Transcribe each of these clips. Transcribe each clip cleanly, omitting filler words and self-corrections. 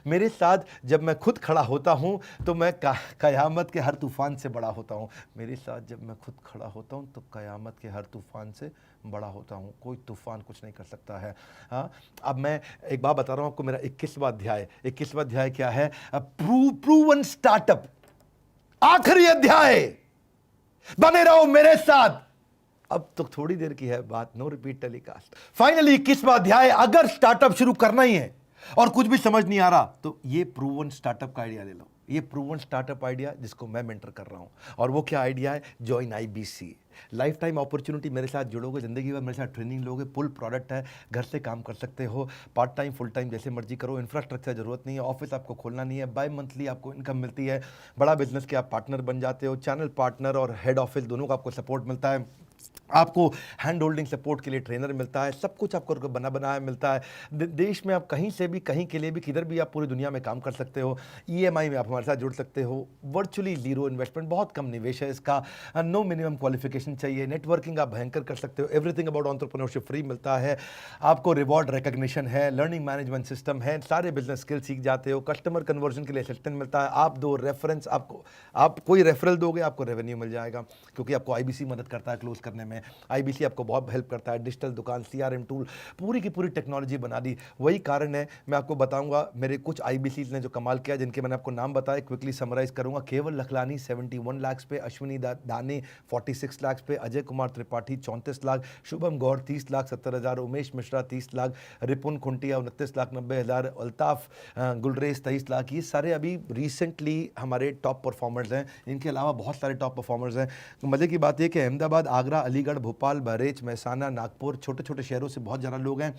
मेरे साथ जब मैं खुद खड़ा होता हूँ तो मैं कयामत के हर तूफान से बड़ा होता हूँ। मेरे साथ जब मैं खुद खड़ा होता हूँ तो कयामत के हर तूफान से बड़ा होता हूँ। कोई तूफान कुछ नहीं कर सकता है। हाँ, अब मैं एक बात बता रहा हूँ आपको। मेरा 21वां अध्याय क्या है? प्रूवन स्टार्टअप, आखिरी अध्याय। बने रहो मेरे साथ। अब तो थोड़ी देर की है बात, नो रिपीट टेलीकास्ट। फाइनली 21वां अध्याय। अगर स्टार्टअप शुरू करना ही है और कुछ भी समझ नहीं आ रहा तो ये प्रूवन स्टार्टअप का आइडिया ले लो। ये प्रूवन स्टार्टअप आइडिया जिसको मैं मेंटर कर रहा हूं। और वो क्या आइडिया है? Join IBC. Life time opportunity. मेरे साथ जुड़ोगे, जिंदगी भर मेरे साथ ट्रेनिंग लोगे। फुल प्रोडक्ट है, घर से काम कर सकते हो, पार्ट टाइम फुल टाइम जैसे मर्जी करो। इंफ्रास्ट्रक्चर जरूरत नहीं है, ऑफिस आपको खोलना नहीं है। बाय मंथली आपको इनकम मिलती है। बड़ा बिजनेस के आप पार्टनर बन जाते हो। चैनल पार्टनर और हेड ऑफिस दोनों का आपको सपोर्ट मिलता है। आपको हैंड होल्डिंग सपोर्ट के लिए ट्रेनर मिलता है। सब कुछ आपको बनाया मिलता है। देश में आप कहीं से भी, कहीं के लिए भी, किधर भी आप पूरी दुनिया में काम कर सकते हो। ईएमआई में आप हमारे साथ जुड़ सकते हो। वर्चुअली जीरो इन्वेस्टमेंट, बहुत कम निवेश है इसका। नो मिनिमम क्वालिफिकेशन चाहिए। नेटवर्किंग आप भयंकर कर सकते हो। एवरीथिंग अबाउट एंटरप्रेन्योरशिप फ्री मिलता है आपको। रिवॉर्ड रिकॉग्निशन है, लर्निंग मैनेजमेंट सिस्टम है, सारे बिजनेस स्किल सीख जाते हो। कस्टमर कन्वर्जन के लिए असिस्टेंट मिलता है। आप दो रेफरेंस, आपको आप कोई रेफरल दोगे आपको रेवेन्यू मिल जाएगा, क्योंकि आपको आईबीसी मदद करता है क्लोज करने में। आईबीसी आपको बहुत हेल्प करता है। डिजिटल दुकान, सीआरएम टूल, पूरी की पूरी टेक्नोलॉजी बना दी। वही कारण है, मैं आपको बताऊंगा मेरे कुछ आईबीसी ने जो कमाल किया, जिनके मैंने आपको नाम बताया। क्विकली समराइज करूंगा। केवल लखलानी 71 लाख पे, अश्विनी दाने 46 लाख पे, अजय कुमार त्रिपाठी 34 लाख, शुभम गौर 30 लाख 70 हज़ार, उमेश मिश्रा 30 लाख, रिपुन खुंटिया 29 लाख 90 हज़ार, अल्ताफ गुलरेज 23 लाख। ये सारे अभी रिसेंटली हमारे टॉप परफॉर्मर्स हैं। इनके अलावा बहुत सारे टॉप परफॉर्मर्स हैं। तो मज़े की बात यह कि अहमदाबाद, आगरा, अलीगढ़, भोपाल, बहरेच, महसाना, नागपुर, छोटे छोटे शहरों से बहुत ज़्यादा लोग हैं।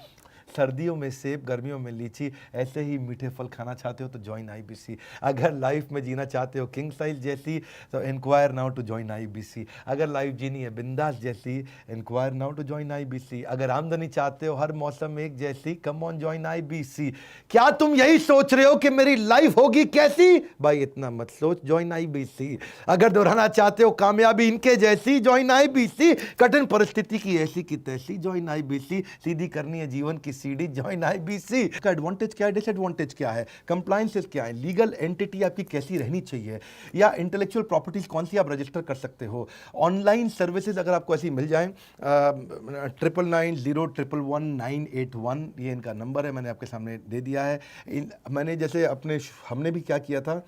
सर्दियों में सेब, गर्मियों में लीची, ऐसे ही मीठे फल खाना चाहते हो तो ज्वाइन आईबीसी। अगर लाइफ में जीना चाहते हो किंग साइज जैसी तो enquire now to join IBC. अगर लाइफ जीनी है बिंदास जैसी, enquire now to join IBC. अगर आमदनी चाहते हो हर मौसम एक जैसी, कम ऑन ज्वाइन आईबीसी। क्या तुम यही सोच रहे हो कि मेरी लाइफ होगी कैसी? भाई इतना मत सोच, ज्वाइन आईबीसी। अगर दोहराना चाहते हो कामयाबी इनके जैसी, ज्वाइन आईबीसी। कठिन परिस्थिति की ऐसी की तैसी, ज्वाइन आईबीसी। सीधी करनी है जीवन की सीढ़ी, ज्वाइन आईबीसी। का एडवांटेज क्या है, डिसएडवांटेज क्या है, कंप्लायंसेस क्या है, लीगल एंटिटी आपकी कैसी रहनी चाहिए, या इंटेलेक्चुअल प्रॉपर्टीज कौन सी आप रजिस्टर कर सकते हो। ऑनलाइन सर्विसेज अगर आपको ऐसी मिल जाए, 9990111981, ये इनका नंबर है, मैंने आपके सामने दे दिया है। मैंने जैसे हमने भी क्या किया था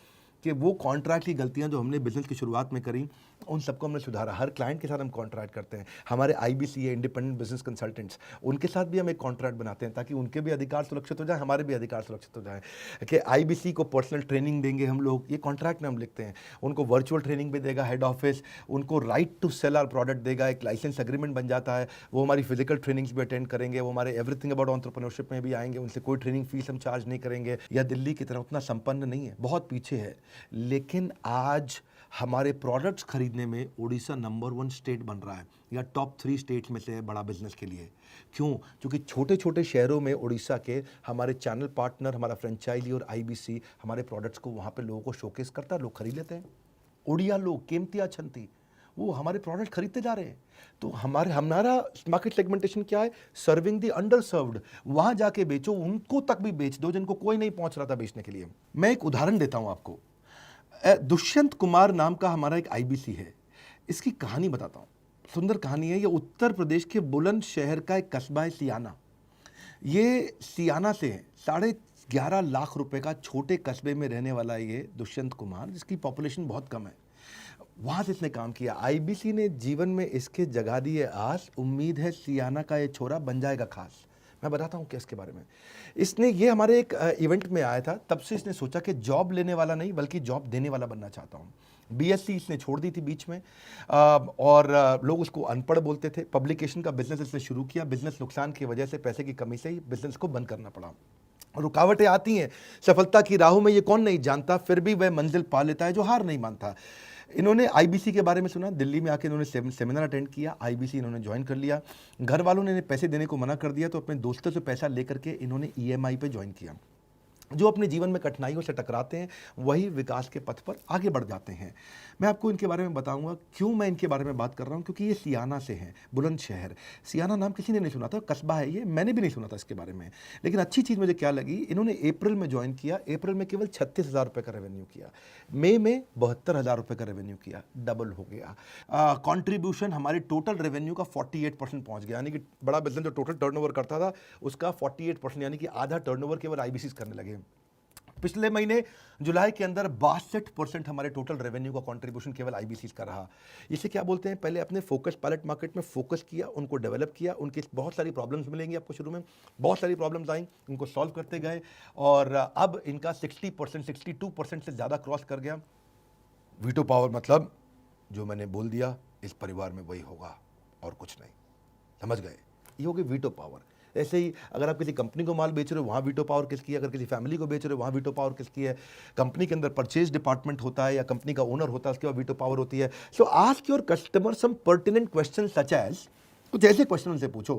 कि वो कॉन्ट्रैक्ट की गलतियां जो हमने बिजनेस की शुरुआत में करी, उन सबको हमने सुधारा। हर क्लाइंट के साथ हम कॉन्ट्रैक्ट करते हैं। हमारे आईबीसी है, इंडिपेंडेंट बिजनेस कंसल्टेंट्स, उनके साथ भी हम एक कॉन्ट्रैक्ट बनाते हैं ताकि उनके भी अधिकार सुरक्षित हो जाए, हमारे भी अधिकार सुरक्षित हो जाए। कि आईबीसी को पर्सनल ट्रेनिंग देंगे हम लोग, ये कॉन्ट्रैक्ट में हम लिखते हैं। उनको वर्चुअल ट्रेनिंग भी देगा हेड ऑफिस, उनको right to sell our product देगा, एक लाइसेंस एग्रीमेंट बन जाता है। वो हमारी फिजिकल ट्रेनिंग्स भी अटेंड करेंगे, वो हमारे एवरीथिंग अबाउट एंटरप्रेन्योरशिप में भी आएंगे। उनसे कोई ट्रेनिंग फीस हम चार्ज नहीं करेंगे। या दिल्ली की तरह उतना संपन्न नहीं है, बहुत पीछे है, लेकिन आज हमारे प्रोडक्ट्स खरीदने में उड़ीसा नंबर 1 स्टेट बन रहा है, या टॉप 3 स्टेट्स में से है बड़ा बिजनेस के लिए। क्यों? क्योंकि छोटे छोटे शहरों में उड़ीसा के हमारे चैनल पार्टनर, हमारा फ्रेंचाइजी और आईबीसी हमारे प्रोडक्ट्स को वहाँ पे लोगों को शोकेस करता है, लोग खरीद लेते हैं। उड़िया लोग, केमतिया छंती, वो हमारे प्रोडक्ट खरीदते जा रहे हैं। तो हमारा मार्केट सेगमेंटेशन क्या है? Serving the under served. वहाँ जाके बेचो, उनको तक भी बेच दो जिनको कोई नहीं पहुँच रहा था बेचने के लिए। मैं एक उदाहरण देता हूँ आपको। दुष्यंत कुमार नाम का हमारा एक आईबीसी है। इसकी कहानी बताता हूँ, सुंदर कहानी है। ये उत्तर प्रदेश के बुलंदशहर का एक कस्बा है, सियाना। ये सियाना से 11.5 लाख रुपए का छोटे कस्बे में रहने वाला है ये दुष्यंत कुमार, जिसकी पॉपुलेशन बहुत कम है। वहाँ से इसने काम किया। आईबीसी ने जीवन में इसके जगा दी है आस, उम्मीद है सियाना का ये छोरा बन जाएगा खास। मैं बताता हूँ क्या इसके बारे में। इसने ये हमारे एक इवेंट में आया था, तब से इसने सोचा कि जॉब लेने वाला नहीं बल्कि जॉब देने वाला बनना चाहता हूँ। बीएससी इसने छोड़ दी थी बीच में, और लोग उसको अनपढ़ बोलते थे। पब्लिकेशन का बिजनेस इसने शुरू किया। बिजनेस नुकसान की वजह से, पैसे की कमी से ही बिजनेस को बंद करना पड़ा। रुकावटें आती हैं सफलता की राहों में, ये कौन नहीं जानता, फिर भी वह मंजिल पा लेता है जो हार नहीं मानता। इन्होंने आईबीसी के बारे में सुना, दिल्ली में आके इन्होंने सेमिनार अटेंड किया, आईबीसी इन्होंने ज्वाइन कर लिया। घर वालों ने पैसे देने को मना कर दिया तो अपने दोस्तों से पैसा लेकर के इन्होंने ईएमआई पे ज्वाइन किया। जो अपने जीवन में कठिनाइयों से टकराते हैं वही विकास के पथ पर आगे बढ़ जाते हैं। मैं आपको इनके बारे में बताऊंगा। क्यों मैं इनके बारे में बात कर रहा हूं? क्योंकि ये सियाना से हैं, बुलंदशहर। सियाना नाम किसी ने नहीं सुना था, कस्बा है ये, मैंने भी नहीं सुना था इसके बारे में। लेकिन अच्छी चीज़ मुझे क्या लगी, इन्होंने अप्रैल में ज्वाइन किया, अप्रैल में केवल 36,000 रुपये का रेवेन्यू किया, मई में 72,000 रुपये का रेवेन्यू किया, डबल हो गया। कॉन्ट्रीब्यूशन हमारे टोटल रेवेन्यू का 48% पहुंच गया, यानी कि बड़ा बिजनेस जो टोटल टर्नओवर करता था उसका 48%, यानी कि आधा टर्नओवर केवल आईबीसी करने लगे। पिछले महीने जुलाई के अंदर 62% हमारे टोटल रेवेन्यू का कंट्रीब्यूशन केवल आईबीसी का रहा। इसे क्या बोलते हैं? पहले अपने फोकस पायलट मार्केट में फोकस किया, उनको डेवलप किया, उनकी बहुत सारी प्रॉब्लम्स मिलेंगी आपको शुरू में, बहुत सारी प्रॉब्लम्स आई, उनको सॉल्व करते गए और अब इनका 60%, 62% से ज़्यादा क्रॉस कर गया। वीटो पावर मतलब जो मैंने बोल दिया इस परिवार में वही होगा और कुछ नहीं, समझ गए? ये होगी वीटो पावर। ऐसे ही अगर आप किसी कंपनी को माल बेच रहे हो वहाँ वीटो पावर किसकी है, अगर किसी फैमिली को बेच रहे हो वहाँ वीटो पावर किसकी है, कंपनी के अंदर परचेज डिपार्टमेंट होता है या कंपनी का ओनर होता है उसके बाद वीटो पावर होती है। So ask your customer some pertinent question such as, कुछ ऐसे क्वेश्चन उनसे पूछो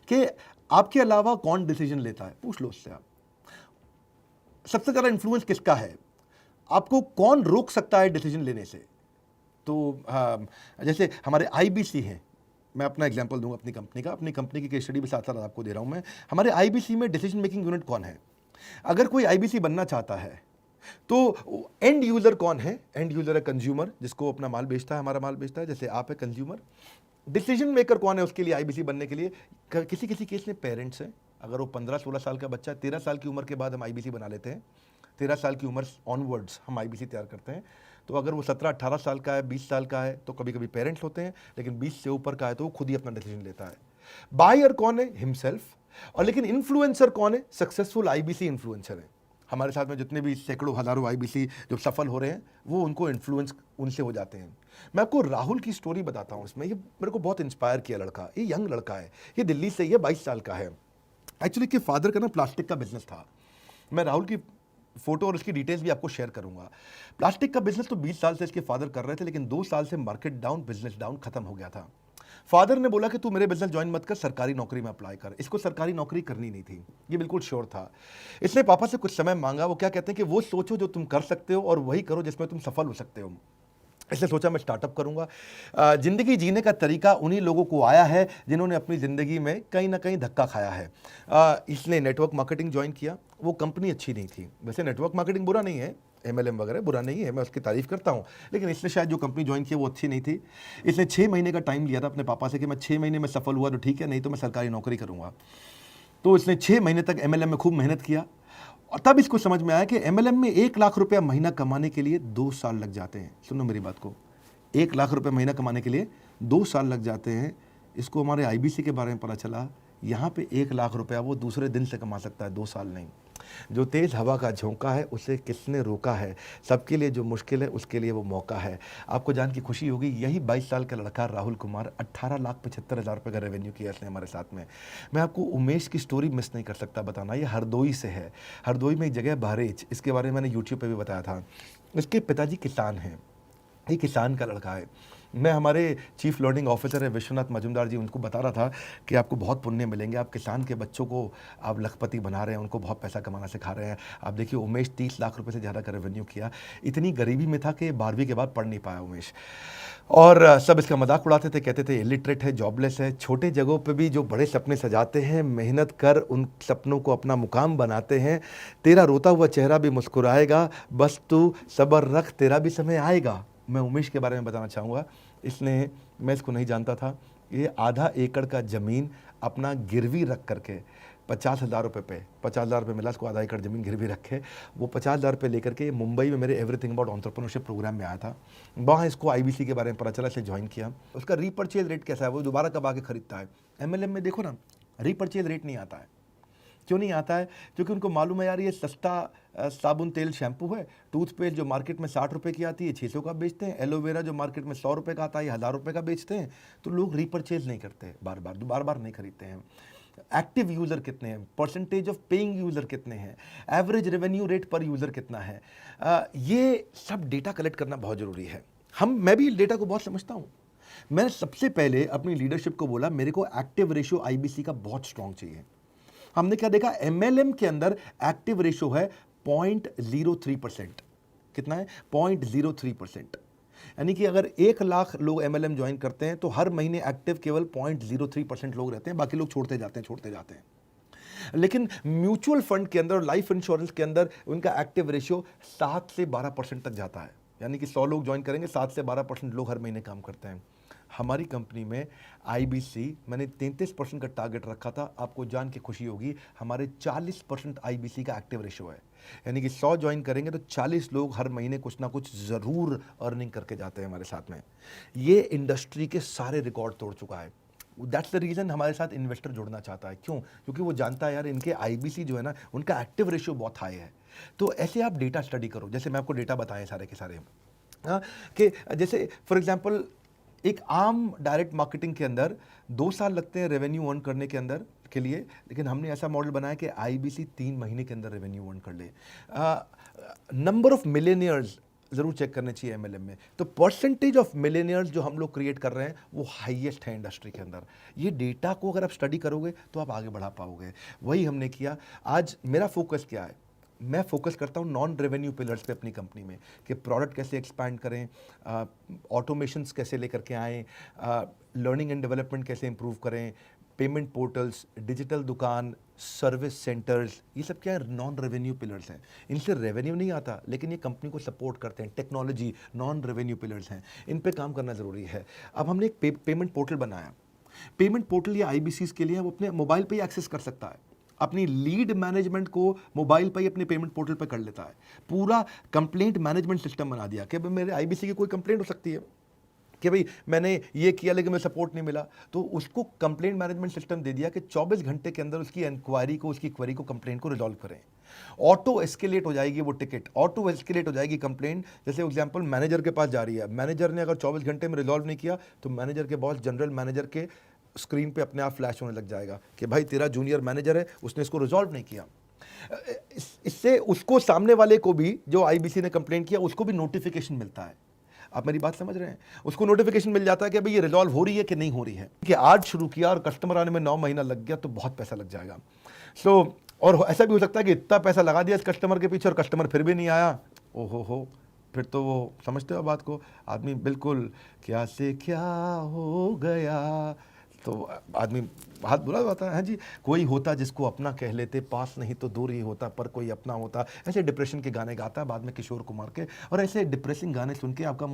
कि आपके अलावा कौन डिसीजन लेता है, पूछ लो उससे आप। सबसे ज़्यादा इन्फ्लुएंस किसका है, आपको कौन रोक सकता है डिसीजन लेने से। तो जैसे हमारे आईबीसी हैं, मैं अपना एग्जांपल दूंगा अपनी कंपनी की केस स्टडी भी साथ साथ आपको दे रहा हूं मैं। हमारे आईबीसी में डिसीजन मेकिंग यूनिट कौन है? अगर कोई आईबीसी बनना चाहता है तो एंड यूजर कौन है? एंड यूजर है कंज्यूमर, जिसको अपना माल बेचता है, हमारा माल बेचता है, जैसे आप है कंज्यूमर। डिसीजन मेकर कौन है उसके लिए आईबीसी बनने के लिए? किसी किसी केस में पेरेंट्स हैं, अगर वो 15-16 साल का बच्चा है, 13 साल की उम्र के बाद हम आईबीसी बना लेते हैं, 13 साल की उम्र ऑनवर्ड्स हम आईबीसी तैयार करते हैं। तो अगर वो 17-18 साल का है, 20 साल का है तो कभी कभी पेरेंट्स होते हैं, लेकिन 20 से ऊपर का है तो वो खुद ही अपना डिसीजन लेता है। बायर कौन है? हिमसेल्फ। और लेकिन इन्फ्लुएंसर कौन है? सक्सेसफुल आईबीसी इन्फ्लुएंसर है। हमारे साथ में जितने भी सैकड़ों हजारों आईबीसी जो सफल हो रहे हैं वो उनको इन्फ्लुएंस उनसे हो जाते हैं। मैं आपको राहुल की स्टोरी बताता हूँ इसमें। ये मेरे को बहुत इंस्पायर किया लड़का, ये यंग लड़का है, ये दिल्ली से, ये 22 साल का है। एक्चुअली के फादर का ना प्लास्टिक का बिजनेस था। मैं राहुल की फोटो और उसकी डिटेल्स भी आपको शेयर करूंगा। प्लास्टिक का बिजनेस तो 20 साल से इसके फादर कर रहे थे, लेकिन 2 साल से मार्केट डाउन, बिजनेस डाउन, खत्म हो गया था। फादर ने बोला कि तू मेरे बिजनेस ज्वाइन मत कर, सरकारी नौकरी में अप्लाई कर। इसको सरकारी नौकरी करनी नहीं थी, ये बिल्कुल श्योर था। इसने पापा से कुछ समय मांगा। वो क्या कहते हैं कि वो सोचो जो तुम कर सकते हो और वही करो जिसमें तुम सफल हो सकते हो। इसलिए सोचा मैं स्टार्टअप करूंगा। ज़िंदगी जीने का तरीका उन्हीं लोगों को आया है जिन्होंने अपनी ज़िंदगी में कहीं ना कहीं धक्का खाया है। इसने नेटवर्क मार्केटिंग ज्वाइन किया। वो कंपनी अच्छी नहीं थी, वैसे नेटवर्क मार्केटिंग बुरा नहीं है, एमएलएम वगैरह बुरा नहीं है, मैं उसकी तारीफ़ करता हूँ, लेकिन इसने शायद जो कंपनी ज्वाइन की वो अच्छी नहीं थी। इसने 6 महीने का टाइम लिया था अपने पापा से कि मैं 6 महीने में सफल हुआ तो ठीक है, नहीं तो मैं सरकारी नौकरी करूँगा। तो इसने 6 महीने तक एमएलएम में खूब मेहनत किया और तब इसको समझ में आया कि एमएलएम में 1 लाख रुपया महीना कमाने के लिए 2 साल लग जाते हैं। सुनो मेरी बात को, 1 लाख रुपये महीना कमाने के लिए 2 साल लग जाते हैं। इसको हमारे आईबीसी के बारे में पता चला, यहाँ पे 1 लाख रुपया वो दूसरे दिन से कमा सकता है, 2 साल नहीं। जो तेज़ हवा का झोंका है उसे किसने रोका है? सबके लिए जो मुश्किल है उसके लिए वो मौका है। आपको जान की खुशी होगी, यही 22 साल का लड़का राहुल कुमार 18,75,000 रुपये का रेवेन्यू किया इसने हमारे साथ में। मैं आपको उमेश की स्टोरी मिस नहीं कर सकता बताना। ये हरदोई से है, हरदोई में एक जगह बहरेज, इसके बारे में मैंने यूट्यूब पर भी बताया था। इसके पिताजी किसान हैं, ये किसान का लड़का है। मैं हमारे चीफ लर्निंग ऑफिसर है विश्वनाथ मजुमदार जी, उनको बता रहा था कि आपको बहुत पुण्य मिलेंगे, आप किसान के बच्चों को आप लखपति बना रहे हैं, उनको बहुत पैसा कमाना सिखा रहे हैं। आप देखिए उमेश 30 लाख रुपए से ज़्यादा का रेवेन्यू किया। इतनी गरीबी में था कि 12वीं के बाद पढ़ नहीं पाया उमेश, और सब इसका मजाक उड़ाते थे, कहते थे इलिटरेट है, जॉबलेस है। छोटे जगहों पे भी जो बड़े सपने सजाते हैं, मेहनत कर उन सपनों को अपना मुकाम बनाते हैं। तेरा रोता हुआ चेहरा भी मुस्कुराएगा, बस तू सब्र रख, तेरा भी समय आएगा। मैं उमेश के बारे में बताना चाहूँगा। इसने, मैं इसको नहीं जानता था, ये आधा एकड़ का ज़मीन अपना गिरवी रख करके 50,000 रुपये पे, 50,000 रुपये मिला इसको, आधा एकड़ ज़मीन गिरवी रखे। वो 50,000 रुपये लेकर के मुंबई में मेरे एवरीथिंग अबाउट एंटरप्रेन्योरशिप प्रोग्राम में आया था। वहाँ इसको आईबीसी के बारे में पता चला, इसे ज्वाइन किया। उसका रीपर्चेज रेट कैसा है, वो दोबारा कब आके खरीदता है। एमएलएम में देखो ना, रीपर्चेज रेट नहीं आता है। क्यों नहीं आता है? क्योंकि उनको मालूम है यार ये सस्ता साबुन तेल शैम्पू है। टूथपेस्ट जो मार्केट में 60 रुपये की आती है 600 का बेचते हैं। एलोवेरा जो मार्केट में 100 रुपये का आता है 1000 रुपये का बेचते हैं। तो लोग रीपर्चेज नहीं करते, बार बार नहीं खरीदते हैं। एक्टिव यूज़र कितने हैं, परसेंटेज ऑफ पेइंग यूज़र कितने हैं, एवरेज रेवेन्यू रेट पर यूज़र कितना है, ये सब डेटा कलेक्ट करना बहुत ज़रूरी है। मैं भी डेटा को बहुत समझता हूँ। मैंने सबसे पहले अपनी लीडरशिप को बोला मेरे को एक्टिव रेशियो आईबीसी का बहुत स्ट्रॉन्ग चाहिए। हमने क्या देखा, MLM के अंदर एक्टिव रेशियो है 0.03%। कितना है? 0.03%। यानी कि अगर 1 लाख लोग MLM ज्वाइन करते हैं तो हर महीने एक्टिव केवल 0.03% लोग रहते हैं, बाकी लोग छोड़ते जाते हैं। लेकिन म्यूचुअल फंड के अंदर और लाइफ इंश्योरेंस के अंदर उनका एक्टिव रेशियो 7 से 12% तक जाता है। यानी कि 100 लोग ज्वाइन करेंगे, 7 से 12% लोग हर महीने काम करते हैं। हमारी कंपनी में IBC मैंने 33% का टारगेट रखा था। आपको जान के खुशी होगी, हमारे 40% IBC का एक्टिव रेशियो है। यानी कि 100 ज्वाइन करेंगे तो 40 लोग हर महीने कुछ ना कुछ ज़रूर अर्निंग करके जाते हैं हमारे साथ में। ये इंडस्ट्री के सारे रिकॉर्ड तोड़ चुका है। दैट्स द रीज़न हमारे साथ इन्वेस्टर जुड़ना चाहता है। क्यों? क्योंकि वो जानता है यार इनके IBC जो है ना, उनका एक्टिव रेशियो बहुत हाई है। तो ऐसे आप डेटा स्टडी करो, जैसे मैं आपको डेटा बताए सारे के सारे, हाँ, कि जैसे फॉर एग्जांपल एक आम डायरेक्ट मार्केटिंग के अंदर 2 साल लगते हैं रेवेन्यू अर्न करने के अंदर के लिए, लेकिन हमने ऐसा मॉडल बनाया कि IBC 3 महीने के अंदर रेवेन्यू अर्न कर ले। नंबर ऑफ मिलेनियर्स ज़रूर चेक करने चाहिए MLM में। तो परसेंटेज ऑफ मिलेनियर्स जो हम लोग क्रिएट कर रहे हैं वो हाईएस्ट है इंडस्ट्री के अंदर। ये डेटा को अगर आप स्टडी करोगे तो आप आगे बढ़ा पाओगे। वही हमने किया। आज मेरा फोकस क्या है? मैं फोकस करता हूँ नॉन रेवेन्यू पिलर्स पे अपनी कंपनी में, कि प्रोडक्ट कैसे एक्सपैंड करें, ऑटोमेशंस कैसे लेकर के आएँ, लर्निंग एंड डेवलपमेंट कैसे इंप्रूव करें, पेमेंट पोर्टल्स, डिजिटल दुकान, सर्विस सेंटर्स, ये सब क्या है? नॉन रेवेन्यू पिलर्स हैं। इनसे रेवेन्यू नहीं आता, लेकिन ये कंपनी को सपोर्ट करते हैं। टेक्नोलॉजी, नॉन रेवेन्यू पिलर्स हैं, इन पे काम करना ज़रूरी है। अब हमने एक पेमेंट पोर्टल बनाया। पेमेंट पोर्टल या IBCs के लिए वो अपने मोबाइल पे ही एक्सेस कर सकता है। अपनी लीड मैनेजमेंट को मोबाइल पर ही अपने पेमेंट पोर्टल पर कर लेता है। पूरा कंप्लेंट मैनेजमेंट सिस्टम बना दिया कि भाई मेरे IBC की कोई कंप्लेंट हो सकती है कि भाई मैंने ये किया लेकिन मुझे सपोर्ट नहीं मिला, तो उसको कंप्लेंट मैनेजमेंट सिस्टम दे दिया कि 24 घंटे के अंदर उसकी इंक्वायरी को, उसकी क्वेरी को, कंप्लेंट को रिजॉल्व करें। ऑटो एस्केलेट हो जाएगी वो टिकट, ऑटो एस्केलेट हो जाएगी कंप्लेंट। जैसे एग्जांपल मैनेजर के पास जा रही है, मैनेजर ने अगर 24 घंटे में रिजॉल्व नहीं किया तो मैनेजर के बॉस जनरल मैनेजर के स्क्रीन पे अपने आप फ्लैश होने लग जाएगा कि भाई तेरा जूनियर मैनेजर है, उसने इसको रिजॉल्व नहीं किया। इससे उसको, सामने वाले को भी, जो IBC ने कंप्लेंट किया, उसको भी नोटिफिकेशन मिलता है। आप मेरी बात समझ रहे हैं? उसको नोटिफिकेशन मिल जाता है कि भाई ये रिजॉल्व हो रही है कि नहीं हो रही है। कि आज शुरू किया और कस्टमर आने में 9 महीना लग गया तो बहुत पैसा लग जाएगा। और ऐसा भी हो सकता है कि इतना पैसा लगा दिया इस कस्टमर के पीछे और कस्टमर फिर भी नहीं आया। ओहो हो, फिर तो वो, समझते हो बात को, आदमी बिल्कुल क्या से क्या हो गया, तो आदमी हाथ बुरा होता है। हाँ जी, कोई होता जिसको अपना कह लेते, पास नहीं तो दूर ही होता, पर कोई अपना होता। ऐसे डिप्रेशन के गाने गाता है बाद में किशोर कुमार के, और ऐसे डिप्रेसिंग गाने सुन के आपका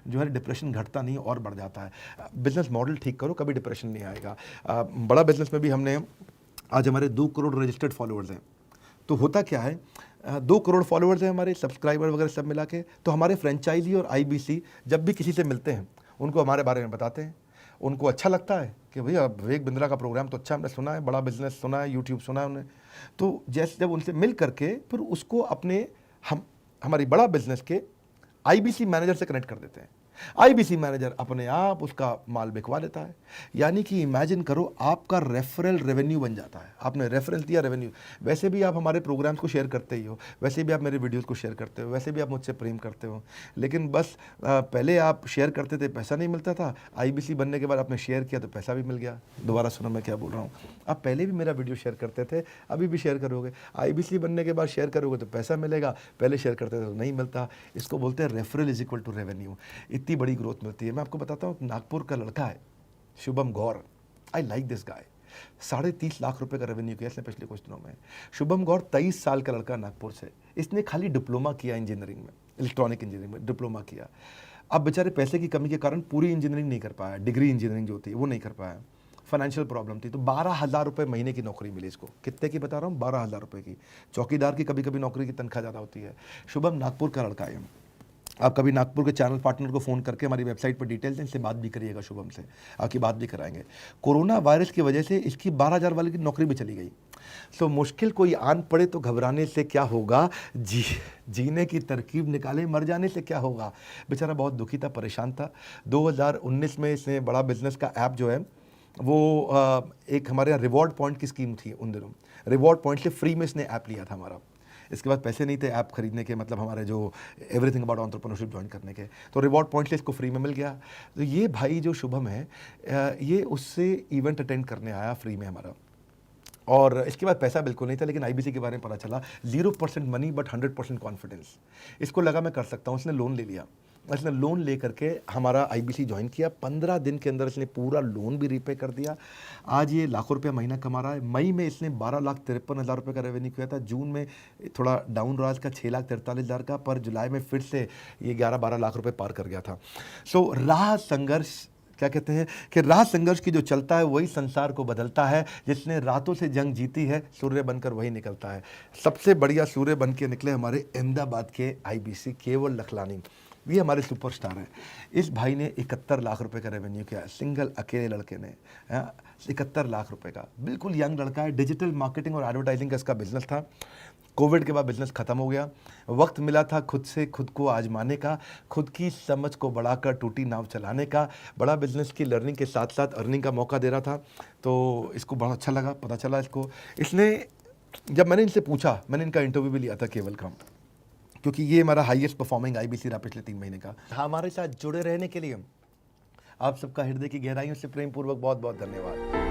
जो है डिप्रेशन घटता नहीं और बढ़ जाता है। बिजनेस मॉडल ठीक करो, कभी डिप्रेशन नहीं आएगा। बड़ा बिजनेस में भी हमने, आज हमारे 2 करोड़ रजिस्टर्ड फॉलोअर्स हैं। तो होता क्या है, 2 करोड़ फॉलोअर्स हैं हमारे, सब्सक्राइबर वगैरह सब मिला के। तो हमारे फ्रेंचाइजी और IBC जब भी किसी से मिलते हैं उनको हमारे बारे में बताते हैं। उनको अच्छा लगता है कि भैया विवेक बिंद्रा का प्रोग्राम तो अच्छा हमने सुना है, बड़ा बिजनेस सुना है, यूट्यूब सुना है उन्हें। तो जैसे जब उनसे मिल करके फिर उसको अपने हमारी बड़ा बिजनेस के IBC मैनेजर से कनेक्ट कर देते हैं। IBC मैनेजर अपने आप उसका माल बिकवा देता है। यानी कि इमेजिन करो, आपका रेफरल रेवेन्यू बन जाता है। आपने रेफरेंस दिया, रेवेन्यू। वैसे भी आप हमारे प्रोग्राम्स को शेयर करते ही हो, वैसे भी आप मेरे वीडियोस को शेयर करते हो, वैसे भी आप मुझसे प्रेम करते हो, लेकिन बस पहले आप शेयर करते थे, पैसा नहीं मिलता था। IBC बनने के बाद आपने शेयर किया तो पैसा भी मिल गया। दोबारा सुनो मैं क्या बोल रहा हूँ। आप पहले भी मेरा वीडियो शेयर करते थे, अभी भी शेयर करोगे। IBC बनने के बाद शेयर करोगे तो पैसा मिलेगा, पहले शेयर करते थे तो नहीं मिलता। इसको बोलते हैं referral is equal to revenue. इतनी बड़ी ग्रोथ मिलती है। मैं आपको बताता हूँ, नागपुर का लड़का है Shubham Gaur, I like this guy. 30.5 lakh रुपए का रेवेन्यू किया इसने पिछले कुछ दिनों में। शुभम गौर 23 साल का लड़का नागपुर से, इसने खाली डिप्लोमा किया इंजीनियरिंग में, इलेक्ट्रॉनिक इंजीनियरिंग में डिप्लोमा किया। अब बेचारे पैसे की कमी के कारण पूरी इंजीनियरिंग नहीं कर पाया, डिग्री इंजीनियरिंग जो होती है वो नहीं कर पाया, फाइनेंशियल प्रॉब्लम थी। तो 12,000 रुपये महीने की नौकरी मिली इसको। कितने की बता रहा हूँ? 12,000 रुपये की। चौकीदार की कभी कभी नौकरी की तनख्वाह ज़्यादा होती है। शुभम नागपुर का लड़का है। आप कभी नागपुर के चैनल पार्टनर को फ़ोन करके हमारी वेबसाइट पर डिटेल्स हैं, इससे बात भी करिएगा शुभम से, आपकी बात भी कराएंगे। कोरोना वायरस की वजह से इसकी 12,000 वाले की नौकरी भी चली गई। सो मुश्किल कोई आन पड़े तो घबराने से क्या होगा, जीने की तरकीब निकाले, मर जाने से क्या होगा। बेचारा बहुत दुखी था, परेशान था। 2019 में इसने बड़ा बिजनेस का ऐप जो है वो एक हमारे यहाँ रिवॉर्ड पॉइंट की स्कीम थी उन दिनों। रिवॉर्ड पॉइंट से फ्री में इसने ऐप लिया था हमारा। इसके बाद पैसे नहीं थे ऐप खरीदने के, मतलब हमारे जो एवरीथिंग अबाउट एंटरप्रेन्योरशिप ज्वाइन करने के। तो रिवॉर्ड पॉइंट से इसको फ्री में मिल गया। तो ये भाई जो शुभम है, ये उससे इवेंट अटेंड करने आया फ्री में हमारा। और इसके बाद पैसा बिल्कुल नहीं था, लेकिन आईबीसी के बारे में पता चला। 0% मनी बट 100% कॉन्फिडेंस। इसको लगा मैं कर सकता हूँ, इसने लोन ले लिया। इसने लोन ले करके हमारा आईबीसी ज्वाइन किया। 15 दिन के अंदर इसने पूरा लोन भी रीपे कर दिया। आज ये लाखों रुपये महीना कमा रहा है। मई में इसने 12,53,000 रुपये का रेवेन्यू किया था। जून में थोड़ा डाउन रहा इसका 6,43,000 का, पर जुलाई में फिर से ये 11-12 लाख रुपये पार कर गया था। सो राह संघर्ष, क्या कहते हैं कि राह संघर्ष की जो चलता है वही संसार को बदलता है। जिसने रातों से जंग जीती है, सूर्य बनकर वही निकलता है। सबसे बढ़िया सूर्य बन के निकले हमारे अहमदाबाद के आईबीसी केवल लखलानी। ये हमारे सुपरस्टार हैं। इस भाई ने 71 लाख रुपए का रेवेन्यू किया, सिंगल अकेले लड़के ने 71 लाख रुपए का। बिल्कुल यंग लड़का है। डिजिटल मार्केटिंग और एडवर्टाइजिंग का इसका बिजनेस था। कोविड के बाद बिजनेस खत्म हो गया। वक्त मिला था खुद से खुद को आजमाने का, खुद की समझ को बढ़ाकर टूटी नाव चलाने का। बड़ा बिजनेस की लर्निंग के साथ साथ अर्निंग का मौका दे रहा था, तो इसको बड़ा अच्छा लगा। पता चला इसको, इसने जब मैंने इनसे पूछा, मैंने इनका इंटरव्यू भी लिया था केवल का, क्योंकि ये हमारा हाईएस्ट परफॉर्मिंग आईबीसी रहा पिछले 3 महीने का। हमारे साथ जुड़े रहने के लिए आप सबका हृदय की गहराइयों से प्रेम पूर्वक बहुत बहुत धन्यवाद।